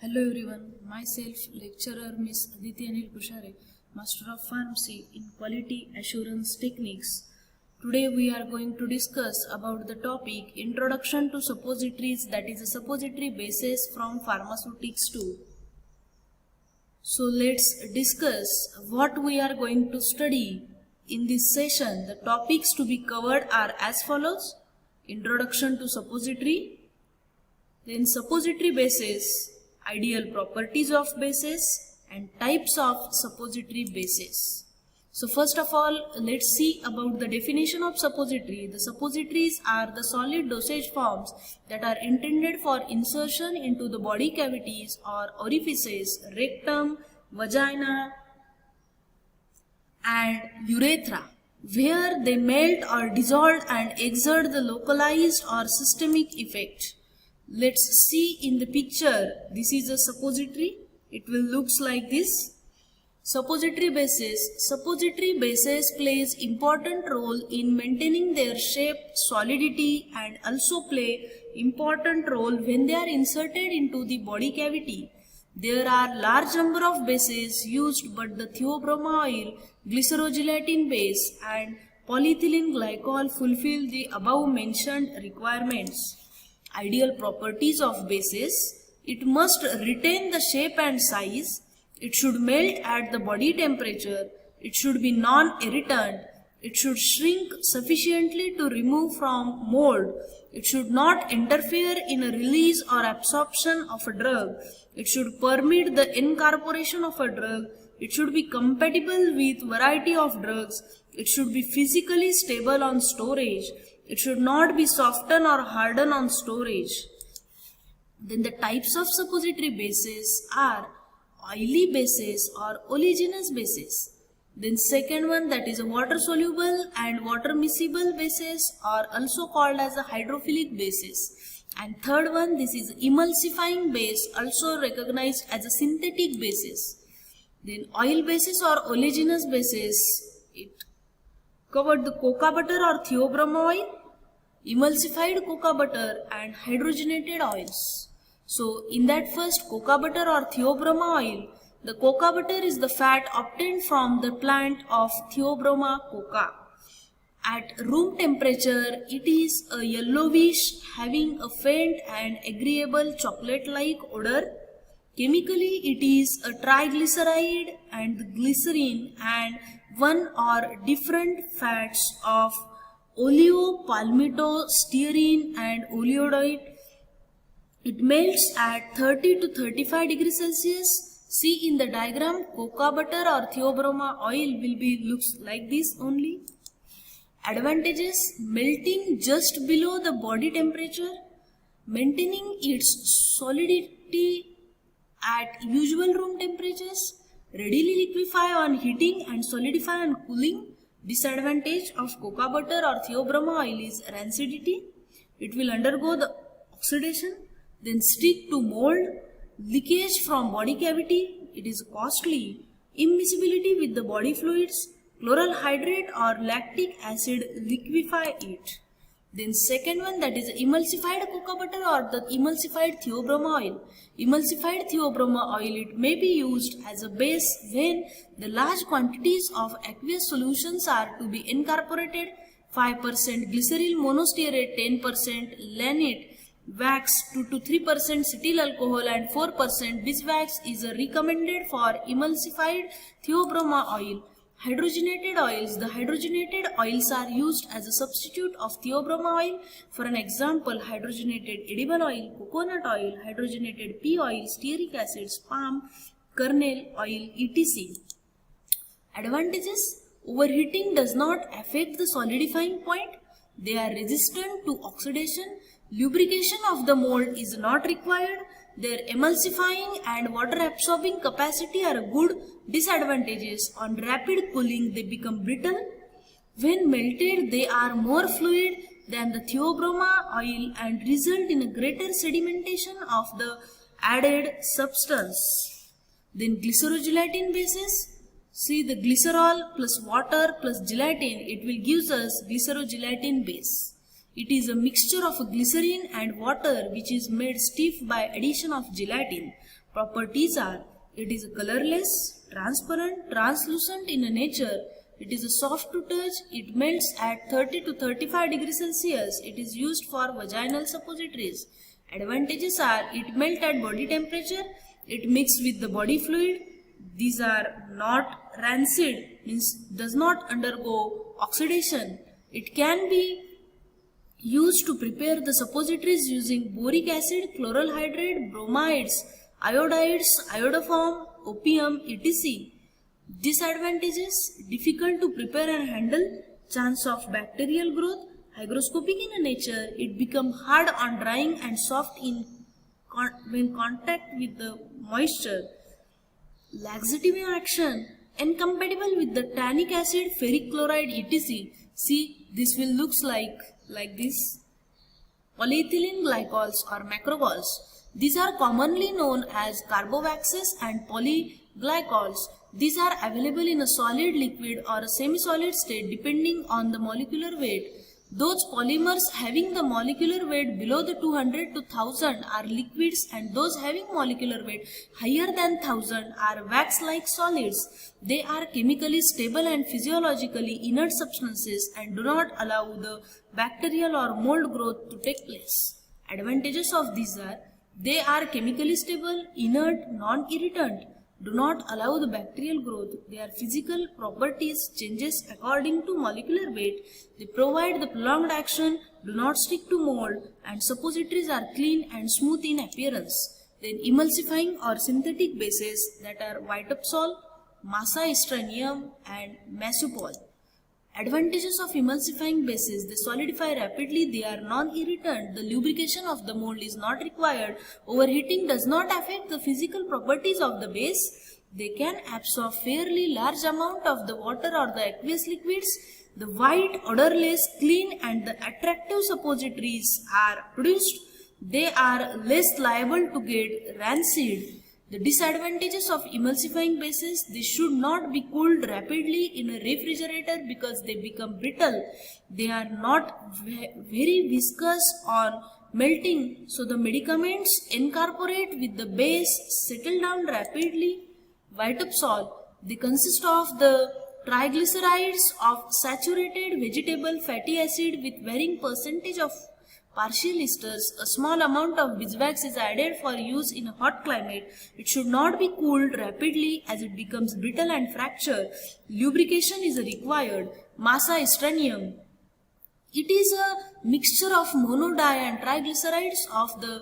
Hello everyone, myself lecturer Miss Aditi Anil Kushare, Master of Pharmacy in Quality Assurance Techniques. Today we are going to discuss about the topic Introduction to Suppositories, that is a suppository basis from pharmaceutics too. So let's discuss what we are going to study in this session. The topics to be covered are as follows: Introduction to Suppository, then suppository basis, ideal properties of bases, and types of suppository bases. So first of all, let's see about the definition of suppository. The suppositories are the solid dosage forms that are intended for insertion into the body cavities or orifices, rectum, vagina, and urethra, where they melt or dissolve and exert the localized or systemic effect. Let's see in the picture. This is a suppository. It will looks like this. Suppository bases. Suppository bases plays important role in maintaining their shape, solidity, and also play important role when they are inserted into the body cavity. There are large number of bases used, but the theobroma oil, glycerogelatin base, and polyethylene glycol fulfill the above mentioned requirements. Ideal properties of bases: it must retain the shape and size, it should melt at the body temperature, it should be non-irritant, it should shrink sufficiently to remove from mold, it should not interfere in a release or absorption of a drug, it should permit the incorporation of a drug, it should be compatible with variety of drugs, it should be physically stable on storage, it should not be softened or hardened on storage. Then the types of suppository bases are oily bases or oleaginous bases. Then second one, that is a water soluble and water miscible bases, or also called as a hydrophilic bases. And third one, this is emulsifying base, also recognized as a synthetic basis. Then oil bases or oleaginous bases, it covered the cocoa butter or theobroma oil, emulsified cocoa butter, and hydrogenated oils. So in that first, cocoa butter or theobroma oil, the cocoa butter is the fat obtained from the plant of Theobroma coca. At room temperature, it is a yellowish, having a faint and agreeable chocolate-like odor. Chemically, it is a triglyceride and glycerine and one or different fats of oleo, palmito, stearine, and oleoidite. It melts at 30 to 35 degrees Celsius. See in the diagram, cocoa butter or theobroma oil will be looks like this only. Advantages: melting just below the body temperature, maintaining its solidity at usual room temperatures, readily liquefy on heating and solidify on cooling. Disadvantage of cocoa butter or theobroma oil is rancidity. It will undergo the oxidation, then stick to mold, leakage from body cavity. It is costly. Immiscibility with the body fluids, chloral hydrate or lactic acid liquefy it. Then second one, that is emulsified cocoa butter or the emulsified theobroma oil. Emulsified theobroma oil, it may be used as a base when the large quantities of aqueous solutions are to be incorporated. 5% glyceryl monostearate, 10% lannate, wax 2 to 3% cetyl alcohol, and 4% beeswax is recommended for emulsified theobroma oil. Hydrogenated oils. The hydrogenated oils are used as a substitute of theobroma oil. For an example, hydrogenated edible oil, coconut oil, hydrogenated pea oil, stearic acids, palm kernel oil, etc. Advantages: overheating does not affect the solidifying point. They are resistant to oxidation. Lubrication of the mold is not required. Their emulsifying and water absorbing capacity are good. Disadvantages: on rapid cooling they become brittle. When melted they are more fluid than the theobroma oil and result in a greater sedimentation of the added substance. Then glycerogelatin bases. See, the glycerol plus water plus gelatin, it will gives us glycerogelatin base. It is a mixture of glycerine and water which is made stiff by addition of gelatin. Properties are: it is colorless, transparent, translucent in nature. It is soft to touch. It melts at 30 to 35 degrees Celsius. It is used for vaginal suppositories. Advantages are: it melts at body temperature. It mixes with the body fluid. These are not rancid, means does not undergo oxidation. It can be used to prepare the suppositories using boric acid, chloral hydrate, bromides, iodides, iodoform, opium, etc. Disadvantages: difficult to prepare and handle, chance of bacterial growth, hygroscopic in nature. It becomes hard on drying and soft when contact with the moisture. Laxative action: incompatible with the tannic acid, ferric chloride, etc. See, this will looks like this. Polyethylene glycols or macrogols. These are commonly known as carbovaxes and polyglycols. These are available in a solid, liquid or a semi-solid state depending on the molecular weight. Those polymers having the molecular weight below the 200 to 1000 are liquids, and those having molecular weight higher than 1000 are wax-like solids. They are chemically stable and physiologically inert substances and do not allow the bacterial or mold growth to take place. Advantages of these are: they are chemically stable, inert, non-irritant, do not allow the bacterial growth. Their physical properties changes according to molecular weight. They provide the prolonged action, do not stick to mold, and suppositories are clean and smooth in appearance. Then emulsifying or synthetic bases that are Vitapsol, Massa Hystronium and Masupol. Advantages of emulsifying bases: they solidify rapidly, they are non-irritant, the lubrication of the mold is not required, overheating does not affect the physical properties of the base, they can absorb fairly large amount of the water or the aqueous liquids, the white, odorless, clean and the attractive suppositories are produced, they are less liable to get rancid. The disadvantages of emulsifying bases: they should not be cooled rapidly in a refrigerator because they become brittle. They are not very viscous on melting, so the medicaments incorporate with the base settle down rapidly. Vitapsol: they consist of the triglycerides of saturated vegetable fatty acid with varying percentage of partial esters. A small amount of beeswax is added for use in a hot climate. It should not be cooled rapidly as it becomes brittle and fracture. Lubrication is required. Massa Hystronium: it is a mixture of monodi and triglycerides of the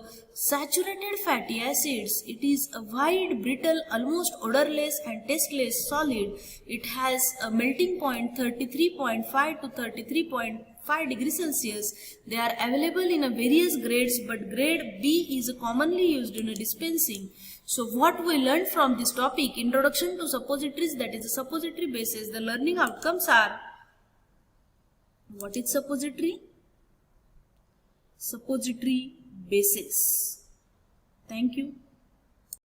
saturated fatty acids. It is a white, brittle, almost odorless and tasteless solid. It has a melting point 33.5 to 33.5 degrees Celsius. They are available in various grades, but grade B is commonly used in dispensing. So what we learned from this topic: introduction to suppositories, that is the suppository bases. The learning outcomes are: what is suppository? Suppository bases. Thank you.